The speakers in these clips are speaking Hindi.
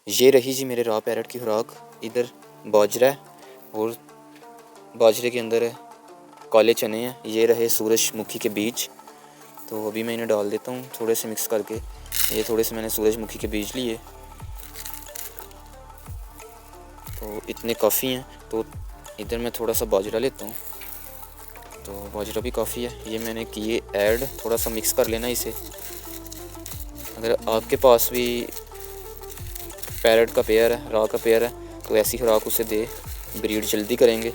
ये रही जी मेरे रॉ पैरट की खुराक। इधर बाजरा है और बाजरे के अंदर काले चने हैं। ये रहे सूरजमुखी के बीज। तो अभी मैं इन्हें डाल देता हूँ थोड़े से मिक्स करके। ये थोड़े से मैंने सूरजमुखी के बीज लिए, तो इतने काफ़ी हैं। तो इधर मैं थोड़ा सा बाजरा लेता हूँ, तो बाजरा भी काफ़ी है। ये मैंने किए ऐड, थोड़ा सा मिक्स कर लेना इसे। अगर आपके पास भी पैरट का पेयर है, रॉ का पेयर है, तो ऐसी खुराक उसे दे, ब्रीड जल्दी करेंगे।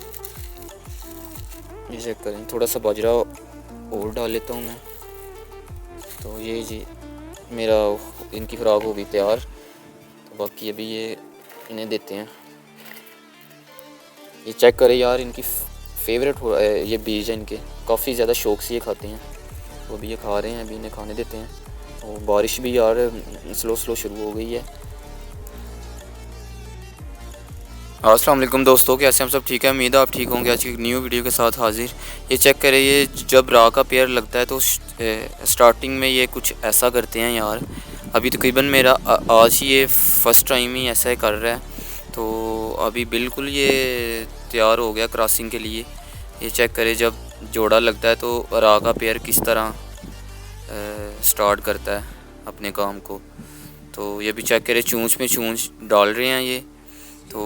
ये चेक करें, थोड़ा सा बाजरा और डाल लेता हूँ मैं। तो ये जी मेरा इनकी खुराक होगी तैयार। तो बाकी अभी ये इन्हें देते हैं। ये चेक करें यार, इनकी फेवरेट हो ये बीज है इनके, काफ़ी ज़्यादा शौक से ये खाते हैं। तो अभी ये खा रहे हैं, अभी इन्हें खाने देते हैं। और बारिश भी यार स्लो स्लो शुरू हो गई है। अस्सलाम वालेकुम दोस्तों, कैसे हम सब ठीक है? उम्मीद है आप ठीक होंगे। आज की न्यू वीडियो के साथ हाजिर। ये चेक करें, ये जब रॉ का पेयर लगता है तो स्टार्टिंग में ये कुछ ऐसा करते हैं यार। अभी तकरीबन मेरा आज ये फ़र्स्ट टाइम ही ऐसा ही कर रहा है। तो अभी बिल्कुल ये तैयार हो गया क्रॉसिंग के लिए। ये चेक करें, जब जोड़ा लगता है तो रॉ का पेयर किस तरह स्टार्ट करता है अपने काम को। तो ये भी चेक करें, चूंच में चूंच डाल रहे हैं ये। तो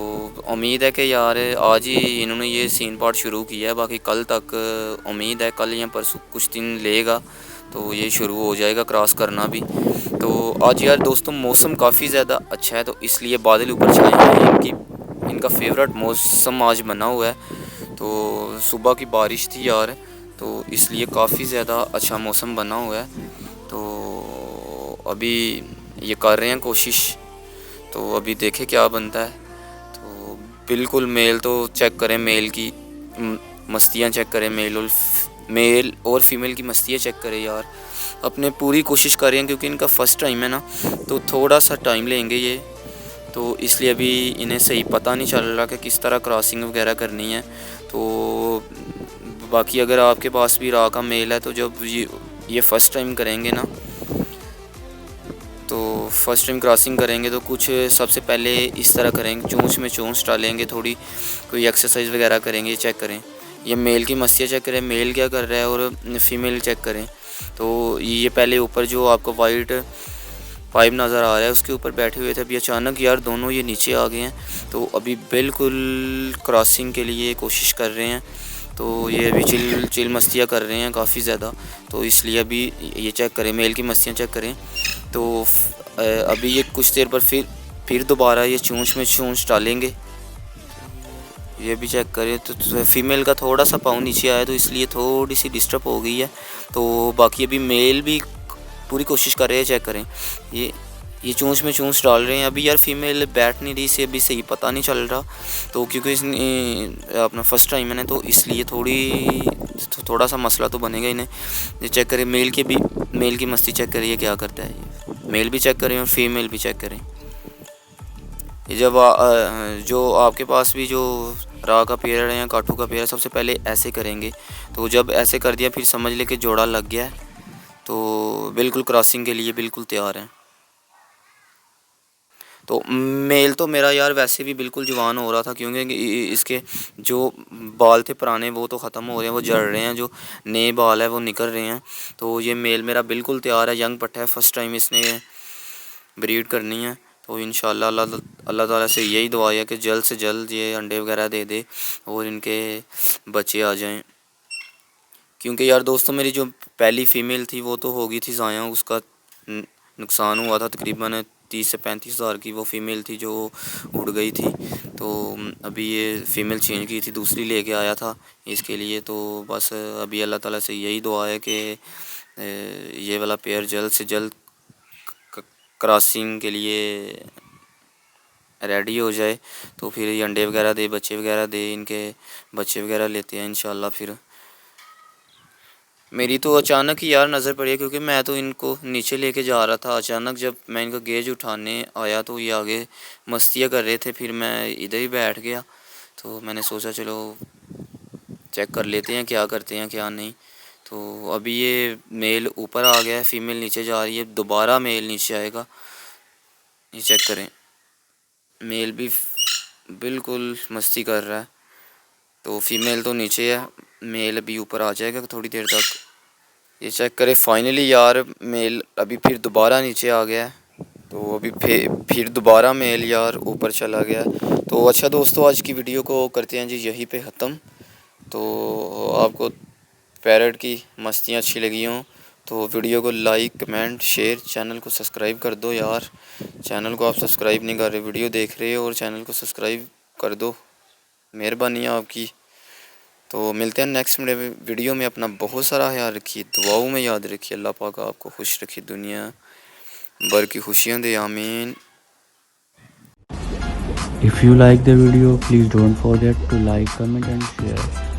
उम्मीद है कि यार आज ही इन्होंने ये सीन पार्ट शुरू किया है। बाकी कल तक उम्मीद है, कल या परसों कुछ दिन लेगा तो ये शुरू हो जाएगा क्रॉस करना भी। तो आज यार दोस्तों मौसम काफ़ी ज़्यादा अच्छा है, तो इसलिए बादल ऊपर छाए हैं। इनका फेवरेट मौसम आज बना हुआ है। तो सुबह की बारिश थी यार, तो इसलिए काफ़ी ज़्यादा अच्छा मौसम बना हुआ है। तो अभी ये कर रहे हैं कोशिश, तो अभी देखें क्या बनता है। तो बिल्कुल मेल तो चेक करें, मेल की मस्तियाँ चेक करें, मेल और फीमेल की मस्तियाँ चेक करें यार। अपने पूरी कोशिश कर रहे हैं, क्योंकि इनका फ़र्स्ट टाइम है ना, तो थोड़ा सा टाइम लेंगे ये। तो इसलिए अभी इन्हें सही पता नहीं चल रहा कि किस तरह क्रॉसिंग वगैरह करनी है। तो बाकी अगर आपके पास भी रॉ का मेल है, तो जब ये फ़र्स्ट टाइम करेंगे ना, तो फर्स्ट टाइम क्रॉसिंग करेंगे तो कुछ सबसे पहले इस तरह करेंगे, चोंच में चोंच डालेंगे, थोड़ी कोई एक्सरसाइज वगैरह करेंगे। चेक करें, ये मेल की मस्तियाँ चेक करें, मेल क्या कर रहा है, और फीमेल चेक करें। तो ये पहले ऊपर जो आपको वाइट पाइप नज़र आ रहा है उसके ऊपर बैठे हुए थे। अभी अचानक यार दोनों ये नीचे आ गए हैं। तो अभी बिल्कुल क्रॉसिंग के लिए कोशिश कर रहे हैं। तो ये अभी चिल मस्तियाँ कर रहे हैं काफ़ी ज़्यादा। तो इसलिए अभी ये चेक करें, मेल की मस्तियाँ चेक करें। तो अभी ये कुछ देर पर फिर दोबारा ये चोंच में चोंच डालेंगे। ये भी चेक करें, तो फीमेल का थोड़ा सा पाँव नीचे आया, तो इसलिए थोड़ी सी डिस्टर्ब हो गई है। तो बाकी अभी मेल भी पूरी कोशिश कर रहे हैं। चेक करें, ये चोंच में चोंच डाल रहे हैं। अभी यार फीमेल बैठ नहीं रही, से अभी सही पता नहीं चल रहा। तो क्योंकि इसने अपना फ़र्स्ट टाइम है ना, तो इसलिए थोड़ा सा मसला तो बनेगा इन्हें। ये चेक करें, मेल की मस्ती चेक करिए क्या करता है ये। मेल भी चेक करें और फीमेल भी चेक करें। ये जब जो आपके पास भी जो रॉ का पेयर है या काठू का पेयर है, सबसे पहले ऐसे करेंगे। तो जब ऐसे कर दिया, फिर समझ ले कि जोड़ा लग गया है। तो बिल्कुल क्रॉसिंग के लिए बिल्कुल तैयार हैं। तो मेल तो मेरा यार वैसे भी बिल्कुल जवान हो रहा था, क्योंकि इसके जो बाल थे पुराने वो तो ख़त्म हो रहे हैं, वो जड़ रहे हैं, जो नए बाल है वो निकल रहे हैं। तो ये मेल मेरा बिल्कुल तैयार है, यंग पट्टा है, फ़र्स्ट टाइम इसने ब्रीड करनी है। तो इंशाल्लाह अल्लाह ताला से यही दुआ है कि जल्द से जल्द ये अंडे वगैरह दे दे और इनके बच्चे आ जाएं। क्योंकि यार दोस्तों मेरी जो पहली फ़ीमेल थी वो तो हो गई थी ज़ाया, उसका नुकसान हुआ था। तकरीबन 30 से 35 हज़ार की वो फ़ीमेल थी जो उड़ गई थी। तो अभी ये फ़ीमेल चेंज की थी, दूसरी लेके आया था इसके लिए। तो बस अभी अल्लाह ताला से यही दुआ है कि ये वाला पेयर जल्द से जल्द क्रॉसिंग के लिए रेडी हो जाए। तो फिर ये अंडे वगैरह दे, बच्चे वगैरह दे, इनके बच्चे वगैरह लेते हैं इंशाल्लाह। फिर मेरी तो अचानक ही यार नज़र पड़ी, क्योंकि मैं तो इनको नीचे लेके जा रहा था। अचानक जब मैं इनका गेज उठाने आया तो ये आगे मस्तियाँ कर रहे थे, फिर मैं इधर ही बैठ गया। तो मैंने सोचा चलो चेक कर लेते हैं क्या करते हैं क्या नहीं। तो अभी ये मेल ऊपर आ गया है, फीमेल नीचे जा रही है, दोबारा मेल नीचे आएगा। ये चेक करें, मेल भी बिल्कुल मस्ती कर रहा है। तो फीमेल तो नीचे है, मेल अभी ऊपर आ जाएगा थोड़ी देर तक। ये चेक करें, फाइनली यार मेल अभी फिर दोबारा नीचे आ गया है। तो अभी फिर दोबारा मेल यार ऊपर चला गया। तो अच्छा दोस्तों, आज की वीडियो को करते हैं जी यहीं पे ख़त्म। तो आपको पैरट की मस्तियाँ अच्छी लगी हों तो वीडियो को लाइक कमेंट शेयर, चैनल को सब्सक्राइब कर दो यार। चैनल को आप सब्सक्राइब नहीं कर रहे, वीडियो देख रहे हो और चैनल को सब्सक्राइब कर दो, मेहरबानी है आपकी। तो मिलते हैं नेक्स्ट वीडियो में। अपना बहुत सारा ख्याल रखिए, दुआओं में याद रखिए। अल्लाह पाक आपको खुश रखिए, दुनिया भर की खुशियाँ दे, आमीन। If you like the video, please don't forget to like, comment and share.